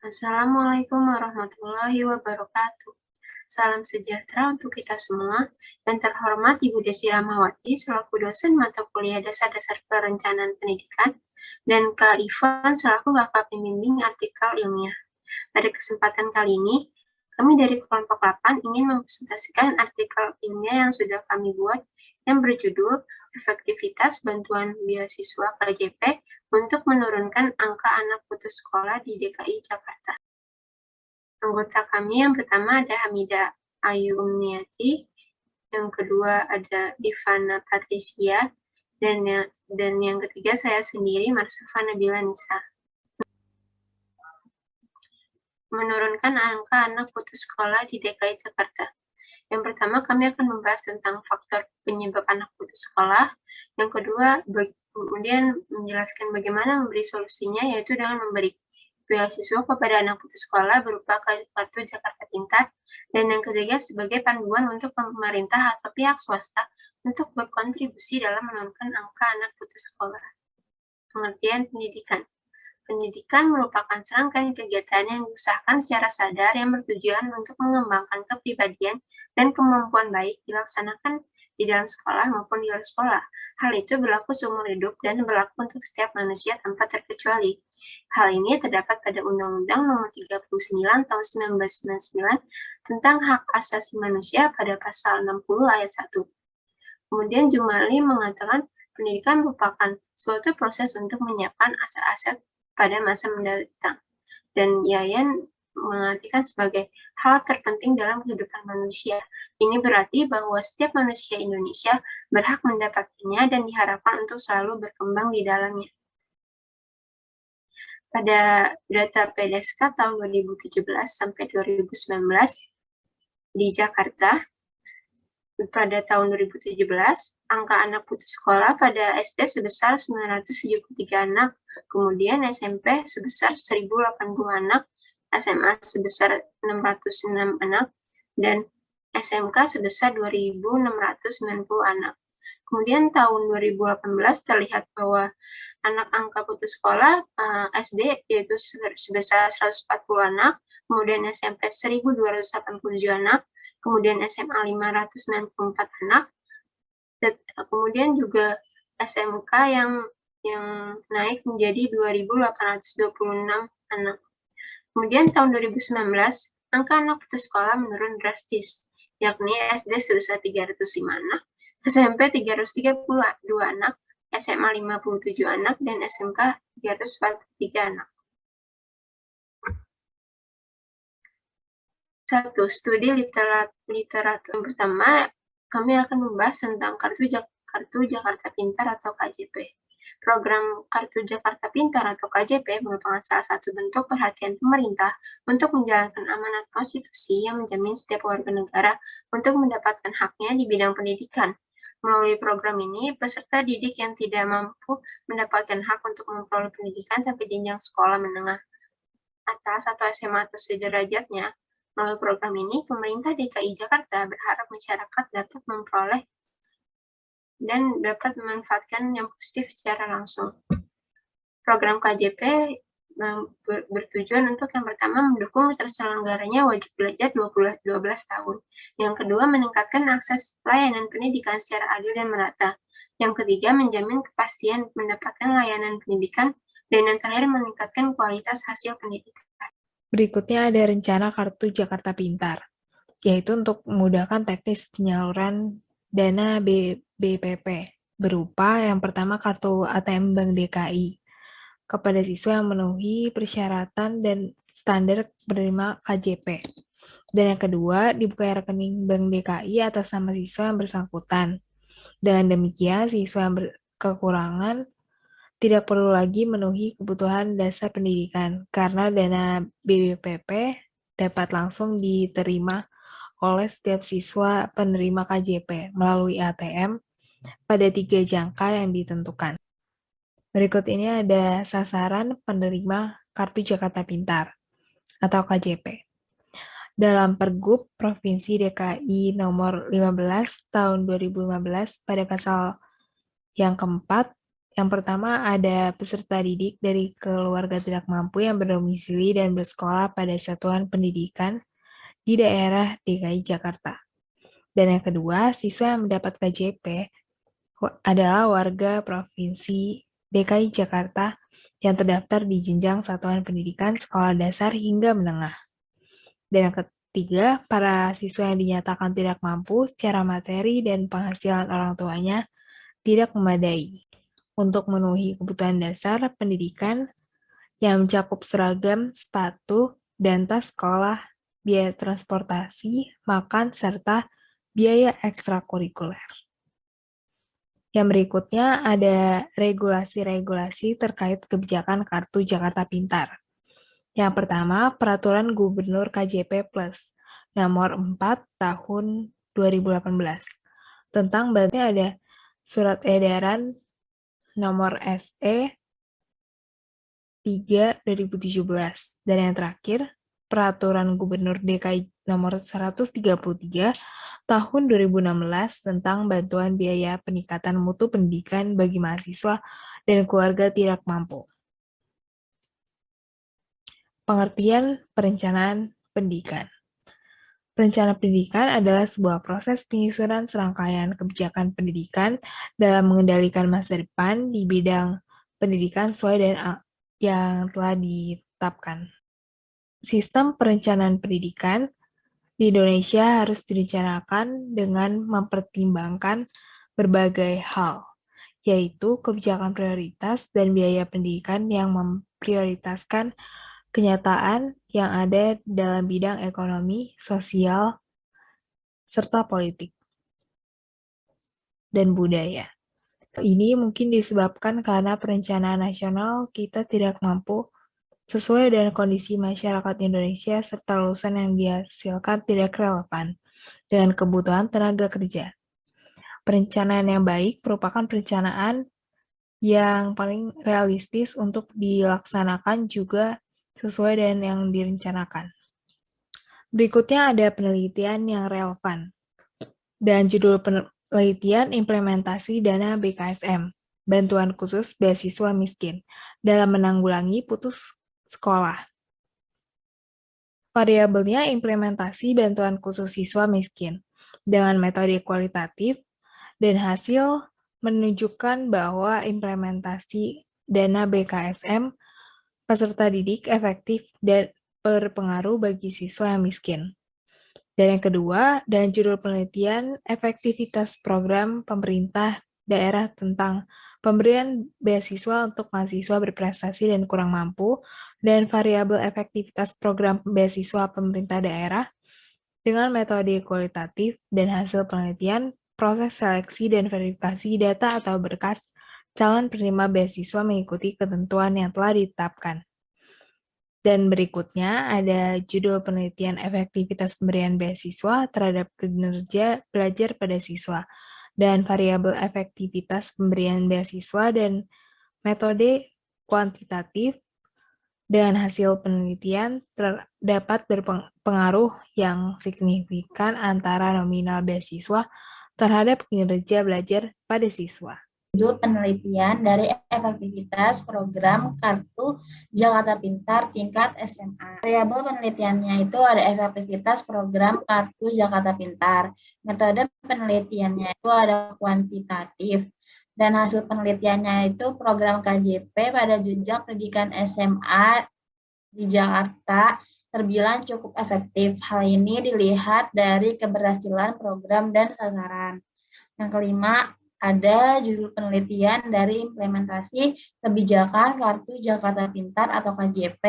Assalamualaikum warahmatullahi wabarakatuh. Salam sejahtera untuk kita semua. Yang terhormat Ibu Desi Ramawati selaku dosen mata kuliah Dasar-Dasar Perencanaan Pendidikan dan Kak Ivan selaku kakak pembimbing artikel ilmiah. Pada kesempatan kali ini, kami dari kelompok 8 ingin mempresentasikan artikel ilmiah yang sudah kami buat yang berjudul Efektivitas Bantuan Beasiswa KJP untuk menurunkan angka anak putus sekolah di DKI Jakarta. Anggota kami yang pertama ada Hamida Ayu Umniati, yang kedua ada Ivana Patricia, dan yang ketiga saya sendiri, Marsafa Nabila Nisa. Menurunkan angka anak putus sekolah di DKI Jakarta. Yang pertama, kami akan membahas tentang faktor penyebab anak putus sekolah. Yang kedua, kemudian menjelaskan bagaimana memberi solusinya, yaitu dengan memberi beasiswa kepada anak putus sekolah berupa kartu Jakarta Pintar. Dan yang ketiga, sebagai panduan untuk pemerintah atau pihak swasta untuk berkontribusi dalam menurunkan angka anak putus sekolah. Pengertian pendidikan. Pendidikan merupakan serangkaian kegiatan yang diusahakan secara sadar yang bertujuan untuk mengembangkan kepribadian dan kemampuan baik dilaksanakan di dalam sekolah maupun di luar sekolah. Hal itu berlaku seumur hidup dan berlaku untuk setiap manusia tanpa terkecuali. Hal ini terdapat pada Undang-Undang Nomor 39 Tahun 1999 tentang Hak Asasi Manusia pada Pasal 60 Ayat 1. Kemudian Jumali mengatakan pendidikan merupakan suatu proses untuk menyiapkan aset-aset pada masa mendatang. Dan Yayan mengartikan sebagai hal terpenting dalam kehidupan manusia. Ini berarti bahwa setiap manusia Indonesia berhak mendapatkannya dan diharapkan untuk selalu berkembang di dalamnya. Pada data PDSK tahun 2017 sampai 2019 di Jakarta, pada tahun 2017, angka anak putus sekolah pada SD sebesar 973 anak, kemudian SMP sebesar 1080 anak, SMA sebesar 606 anak, dan SMK sebesar 2.690 anak. Kemudian tahun 2018 terlihat bahwa anak angka putus sekolah SD yaitu sebesar 140 anak, kemudian SMP 1.287 anak, kemudian SMA 594 anak, dan kemudian juga SMK yang naik menjadi 2.826 anak. Kemudian tahun 2019, angka anak putus sekolah menurun drastis, yakni SD sebesar 305 anak, SMP 332 anak, SMA 57 anak, dan SMK 343 anak. 1. Studi literatur. Yang pertama, kami akan membahas tentang Kartu Jakarta Pintar atau KJP. Program Kartu Jakarta Pintar atau KJP merupakan salah satu bentuk perhatian pemerintah untuk menjalankan amanat konstitusi yang menjamin setiap warga negara untuk mendapatkan haknya di bidang pendidikan. Melalui program ini, peserta didik yang tidak mampu mendapatkan hak untuk memperoleh pendidikan sampai jenjang sekolah menengah atas atau SMA atau sederajatnya. Melalui program ini, pemerintah DKI Jakarta berharap masyarakat dapat memperoleh dan dapat memanfaatkan yang positif secara langsung. Program KJP bertujuan untuk yang pertama mendukung terselenggaranya wajib belajar 12 tahun. Yang kedua, meningkatkan akses layanan pendidikan secara adil dan merata. Yang ketiga, menjamin kepastian mendapatkan layanan pendidikan. Dan yang terakhir, meningkatkan kualitas hasil pendidikan. Berikutnya ada rencana Kartu Jakarta Pintar, yaitu untuk memudahkan teknis penyaluran dana BPP, berupa yang pertama kartu ATM Bank DKI, kepada siswa yang memenuhi persyaratan dan standar penerima KJP. Dan yang kedua, dibuka rekening Bank DKI atas nama siswa yang bersangkutan. Dengan demikian, siswa yang berkekurangan tidak perlu lagi memenuhi kebutuhan dasar pendidikan, karena dana BPP dapat langsung diterima oleh setiap siswa penerima KJP melalui ATM pada 3 jangka yang ditentukan. Berikut ini ada sasaran penerima Kartu Jakarta Pintar atau KJP. Dalam Pergub Provinsi DKI nomor 15 tahun 2015 pada pasal yang keempat, Yang pertama ada peserta didik dari keluarga tidak mampu yang berdomisili dan bersekolah pada satuan pendidikan di daerah DKI Jakarta. Dan yang kedua, siswa yang mendapat KJP adalah warga Provinsi DKI Jakarta yang terdaftar di jenjang satuan pendidikan sekolah dasar hingga menengah. Dan yang ketiga, para siswa yang dinyatakan tidak mampu secara materi dan penghasilan orang tuanya tidak memadai untuk memenuhi kebutuhan dasar pendidikan yang mencakup seragam, sepatu, dan tas sekolah, biaya transportasi, makan, serta biaya ekstrakurikuler. Yang berikutnya ada regulasi-regulasi terkait kebijakan Kartu Jakarta Pintar. Yang pertama, Peraturan Gubernur KJP Plus nomor 4 tahun 2018 tentang bantuan ada Surat Edaran nomor SE 3 2017 dan yang terakhir Peraturan Gubernur DKI nomor 133 tahun 2016 tentang bantuan biaya peningkatan mutu pendidikan bagi mahasiswa dan keluarga tidak mampu. Pengertian perencanaan pendidikan. Perencanaan pendidikan adalah sebuah proses penyusunan serangkaian kebijakan pendidikan dalam mengendalikan masa depan di bidang pendidikan sesuai dengan yang telah ditetapkan. Sistem perencanaan pendidikan di Indonesia harus direncanakan dengan mempertimbangkan berbagai hal, yaitu kebijakan prioritas dan biaya pendidikan yang memprioritaskan kenyataan yang ada dalam bidang ekonomi, sosial, serta politik dan budaya. Ini mungkin disebabkan karena perencanaan nasional kita tidak mampu sesuai dengan kondisi masyarakat Indonesia serta lulusan yang dihasilkan tidak relevan dengan kebutuhan tenaga kerja. Perencanaan yang baik merupakan perencanaan yang paling realistis untuk dilaksanakan juga sesuai dengan yang direncanakan. Berikutnya ada penelitian yang relevan. Dan judul penelitian implementasi dana BKSM, bantuan khusus beasiswa miskin, dalam menanggulangi putus sekolah. Variabelnya implementasi bantuan khusus siswa miskin dengan metode kualitatif dan hasil menunjukkan bahwa implementasi dana BKSM peserta didik efektif dan berpengaruh bagi siswa yang miskin. Dan yang kedua, dan judul penelitian efektivitas program pemerintah daerah tentang pemberian beasiswa untuk mahasiswa berprestasi dan kurang mampu, dan variabel efektivitas program beasiswa pemerintah daerah dengan metode kualitatif dan hasil penelitian, proses seleksi dan verifikasi data atau berkas calon penerima beasiswa mengikuti ketentuan yang telah ditetapkan. Dan berikutnya ada judul penelitian efektivitas pemberian beasiswa terhadap kinerja belajar pada siswa dan variabel efektivitas pemberian beasiswa dan metode kuantitatif dengan hasil penelitian terdapat berpengaruh yang signifikan antara nominal beasiswa terhadap kinerja belajar pada siswa. Judul penelitian dari efektivitas program Kartu Jakarta Pintar tingkat SMA. Variabel penelitiannya itu ada efektivitas program Kartu Jakarta Pintar. Metode penelitiannya itu ada kuantitatif. Dan hasil penelitiannya itu program KJP pada jenjang pendidikan SMA di Jakarta terbilang cukup efektif. Hal ini dilihat dari keberhasilan program dan sasaran. Yang kelima, ada judul penelitian dari implementasi kebijakan Kartu Jakarta Pintar atau KJP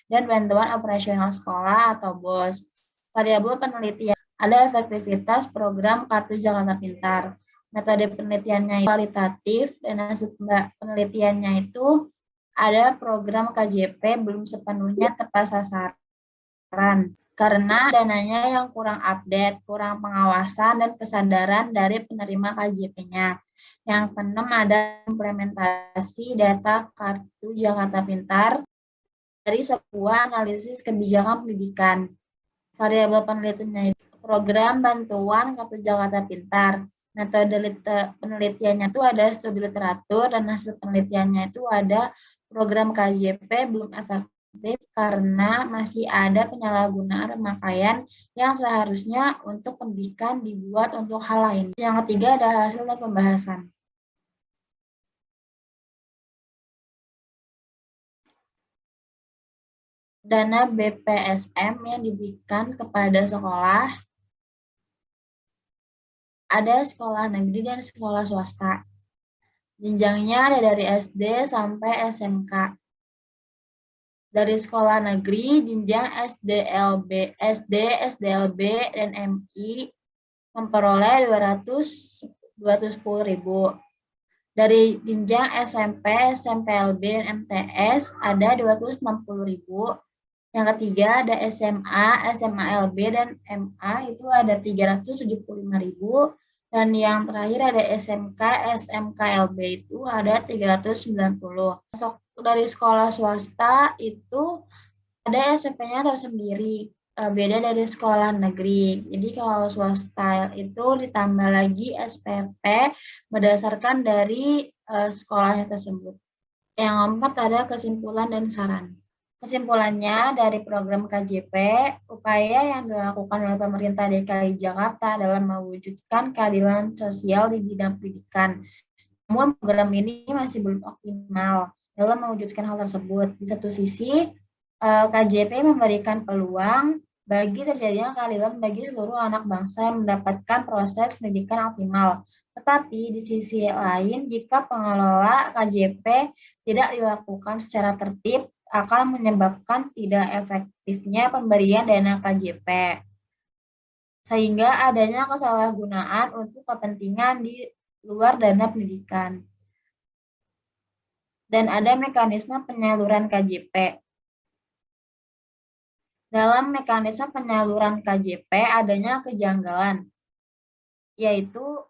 dan bantuan operasional sekolah atau BOS. Variabel penelitian ada efektivitas program Kartu Jakarta Pintar. Metode penelitiannya kualitatif dan hasil penelitiannya itu ada program KJP belum sepenuhnya tepat sasaran karena dananya yang kurang update, kurang pengawasan, dan kesadaran dari penerima KJP-nya. Yang keenam ada implementasi data Kartu Jakarta Pintar dari sebuah analisis kebijakan pendidikan. Variabel penelitiannya itu program bantuan Kartu Jakarta Pintar. Metode penelitiannya itu ada studi literatur, dan hasil penelitiannya itu ada program KJP belum efektif karena masih ada penyalahgunaan pemakaian yang seharusnya untuk pendidikan dibuat untuk hal lain. Yang ketiga ada hasil dan pembahasan. Dana BPSM yang diberikan kepada sekolah, ada sekolah negeri dan sekolah swasta. Jenjangnya ada dari SD sampai SMK. Dari sekolah negeri, jenjang SDLB, SD, SDLB, dan MI memperoleh 210.000. Dari jenjang SMP, SMPLB, dan MTS ada 260.000. Yang ketiga ada SMA, SMALB, dan MA itu ada 375.000. Dan yang terakhir ada SMK, SMKLB itu ada 390. Dari sekolah swasta itu ada SPP-nya tersendiri, beda dari sekolah negeri. Jadi kalau swasta itu ditambah lagi SPP berdasarkan dari sekolahnya tersebut. Yang keempat ada kesimpulan dan saran. Kesimpulannya dari program KJP, upaya yang dilakukan oleh pemerintah DKI Jakarta dalam mewujudkan keadilan sosial di bidang pendidikan. Namun program ini masih belum optimal dalam mewujudkan hal tersebut. Di satu sisi, KJP memberikan peluang bagi terjadinya keadilan bagi seluruh anak bangsa yang mendapatkan proses pendidikan optimal. Tetapi di sisi lain, jika pengelola KJP tidak dilakukan secara tertib, akan menyebabkan tidak efektifnya pemberian dana KJP, sehingga adanya kesalahgunaan untuk kepentingan di luar dana pendidikan. Dan ada mekanisme penyaluran KJP. Dalam mekanisme penyaluran KJP adanya kejanggalan, yaitu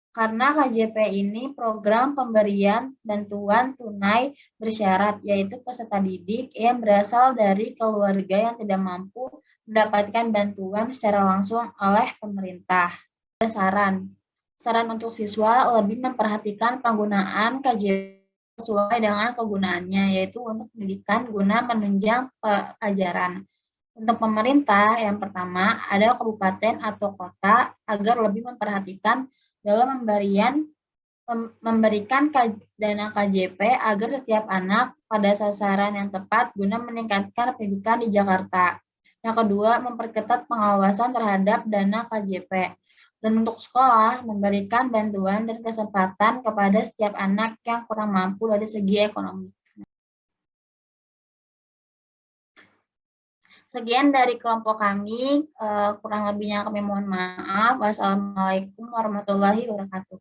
karena KJP ini program pemberian bantuan tunai bersyarat, yaitu peserta didik yang berasal dari keluarga yang tidak mampu mendapatkan bantuan secara langsung oleh pemerintah. Saran untuk siswa lebih memperhatikan penggunaan KJP sesuai dengan kegunaannya, yaitu untuk pendidikan guna menunjang pelajaran. Untuk pemerintah, yang pertama, ada kabupaten atau kota agar lebih memperhatikan dalam memberikan dana KJP agar setiap anak pada sasaran yang tepat guna meningkatkan pendidikan di Jakarta. Yang kedua, memperketat pengawasan terhadap dana KJP. Dan untuk sekolah, memberikan bantuan dan kesempatan kepada setiap anak yang kurang mampu dari segi ekonomi. Sekian dari kelompok kami, kurang lebihnya kami mohon maaf. Wassalamualaikum warahmatullahi wabarakatuh.